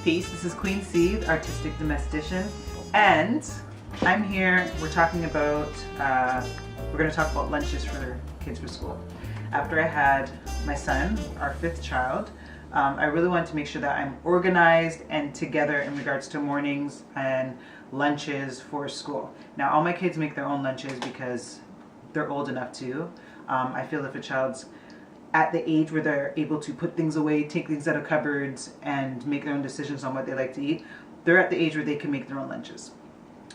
Peace, this is Queen C, artistic domestician, and I'm here, we're talking about, we're going to talk about lunches for kids for school. After I had my son, our 5th child, I really wanted to make sure that I'm organized and together in regards to mornings and lunches for school. Now all my kids make their own lunches because they're old enough to. I feel if a child's at the age where they're able to put things away, take things out of cupboards, and make their own decisions on what they like to eat, they're at the age where they can make their own lunches.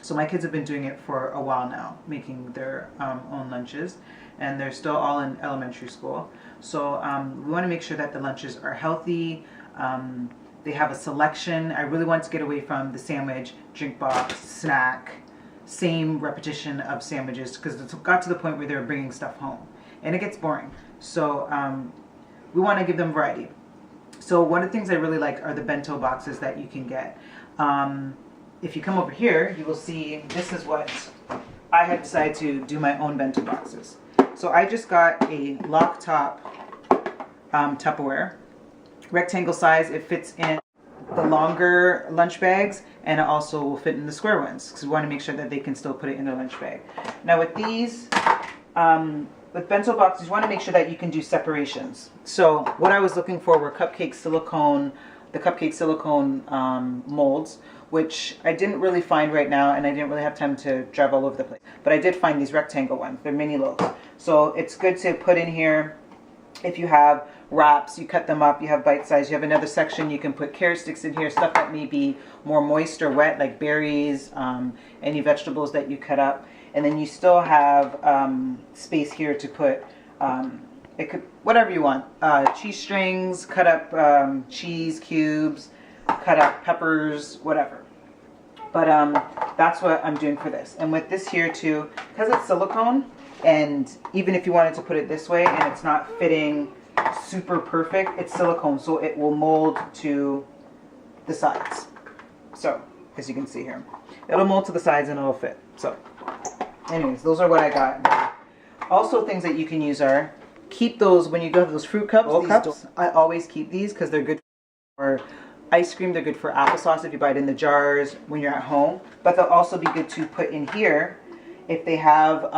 So my kids have been doing it for a while now, making their own lunches, and they're still all in elementary school. So we want to make sure that the lunches are healthy. They have a selection. I really want to get away from the sandwich, drink box, snack, same repetition of sandwiches, because it got to the point where they were bringing stuff home, and it gets boring. So we want to give them variety. So one of the things I really like are the bento boxes that you can get. If you come over here, you will see this is what I had decided to do my own bento boxes. So I just got a lock top Tupperware, rectangle size. It fits in the longer lunch bags, and it also will fit in the square ones because we want to make sure that they can still put it in their lunch bag. Now with these, with bento boxes, you want to make sure that you can do separations. So what I was looking for were cupcake silicone, the cupcake silicone molds, which I didn't really find right now, and I didn't really have time to drive all over the place. But I did find these rectangle ones. They're mini loaves. So it's good to put in here. If you have wraps, you cut them up, you have bite size. You have another section, you can put carrot sticks in here, stuff that may be more moist or wet, like berries, any vegetables that you cut up. And then you still have space here to put, it could, whatever you want, cheese strings, cut up cheese cubes, cut up peppers, whatever. But that's what I'm doing for this. And with this here too, because it's silicone, and even if you wanted to put it this way and it's not fitting super perfect, it's silicone, so it will mold to the sides. So, as you can see here, it'll mold to the sides and it'll fit. So, anyways, those are what I got. Also, things that you can use are, keep those when you go to those fruit cups. I always keep these because they're good for ice cream. They're good for applesauce if you buy it in the jars when you're at home. But they'll also be good to put in here if they have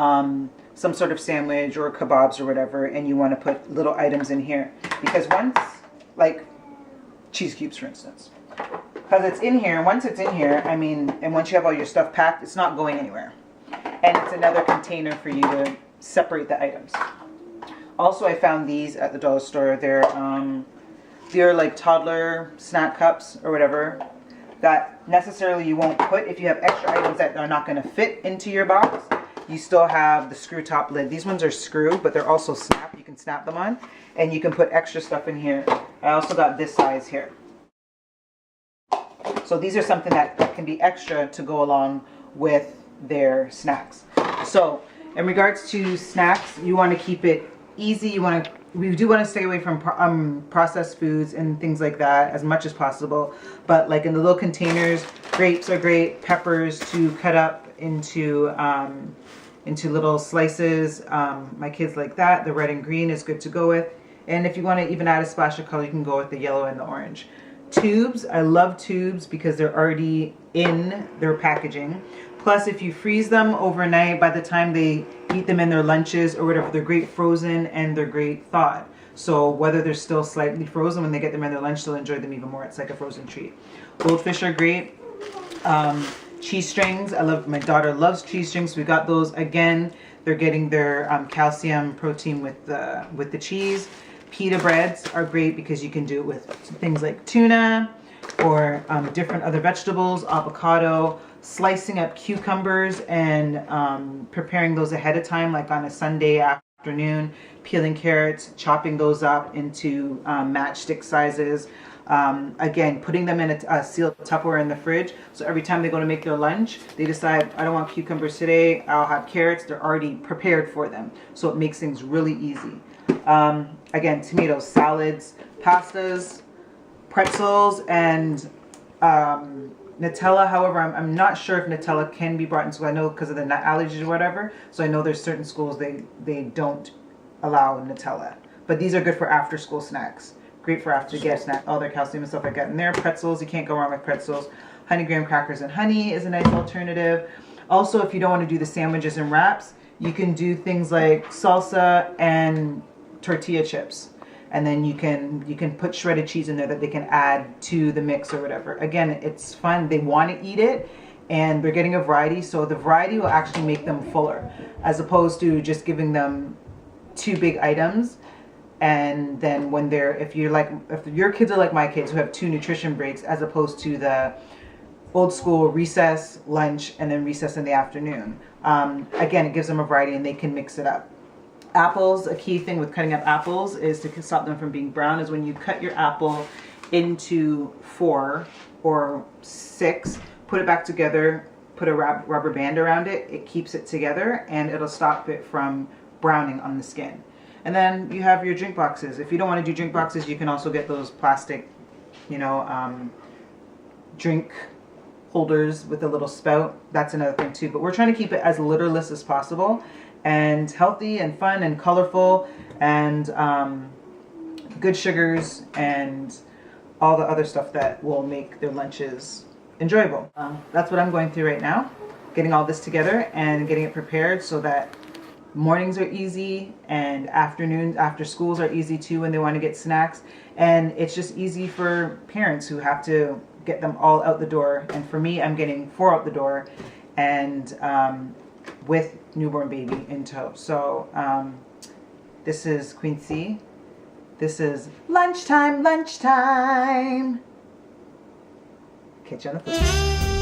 some sort of sandwich or kebabs or whatever, and you want to put little items in here. Because once, like cheese cubes for instance, because it's in here, once it's in here, I mean, and once you have all your stuff packed, it's not going anywhere. And it's another container for you to separate the items. Also, I found these at the dollar store. They're like toddler snack cups or whatever that necessarily you won't put. If you have extra items that are not going to fit into your box, you still have the screw top lid. These ones are screw, but they're also snap. You can snap them on, and you can put extra stuff in here. I also got this size here. So these are something that can be extra to go along with their snacks. So in regards to snacks, you want to keep it easy. We do want to stay away from processed foods and things like that as much as possible. But like in the little containers, grapes are great. Peppers to cut up into little slices. My kids like that. The red and green is good to go with. And if you want to even add a splash of color, you can go with the yellow and the orange. Tubes, I love tubes because they're already in their packaging. Plus, if you freeze them overnight, by the time they eat them in their lunches or whatever, they're great frozen and they're great thawed. So whether they're still slightly frozen, when they get them in their lunch, they'll enjoy them even more. It's like a frozen treat. Goldfish are great. Cheese strings, my daughter loves cheese strings. We got those again. They're getting their calcium protein with the cheese. Pita breads are great because you can do it with things like tuna or different other vegetables, avocado, slicing up cucumbers and preparing those ahead of time, like on a Sunday afternoon, peeling carrots, chopping those up into matchstick sizes. Again, putting them in a sealed Tupperware in the fridge, so every time they go to make their lunch, they decide, I don't want cucumbers today, I'll have carrots. They're already prepared for them, so it makes things really easy. Again, tomatoes, salads, pastas, pretzels, and Nutella. However, I'm not sure if Nutella can be brought in school. I know because of the nut allergies or whatever, so I know there's certain schools they don't allow Nutella. But these are good for after school snacks. great for after get snack, all their calcium and stuff like that in there. Pretzels, you can't go wrong with pretzels. Honey graham crackers and honey is a nice alternative. Also, if you don't want to do the sandwiches and wraps, you can do things like salsa and tortilla chips. And then you can put shredded cheese in there that they can add to the mix or whatever. Again, it's fun. They want to eat it, and they're getting a variety. So the variety will actually make them fuller, as opposed to just giving them 2 big items. And then when if your kids are like my kids who have 2 nutrition breaks, as opposed to the old school recess, lunch, and then recess in the afternoon. Again, it gives them a variety and they can mix it up. Apples, a key thing with cutting up apples is to stop them from being brown is when you cut your apple into 4 or 6, put it back together, put a rubber band around it, it keeps it together and it'll stop it from browning on the skin. And then you have your drink boxes. If you don't want to do drink boxes, you can also get those plastic, drink holders with a little spout. That's another thing too. But we're trying to keep it as litterless as possible and healthy and fun and colorful and good sugars and all the other stuff that will make their lunches enjoyable. That's what I'm going through right now, getting all this together and getting it prepared so that mornings are easy and afternoons after schools are easy too when they want to get snacks, and it's just easy for parents who have to get them all out the door. And for me, I'm getting 4 out the door and with newborn baby in tow. So this is Queen C. This is lunchtime. Catch you on the flip.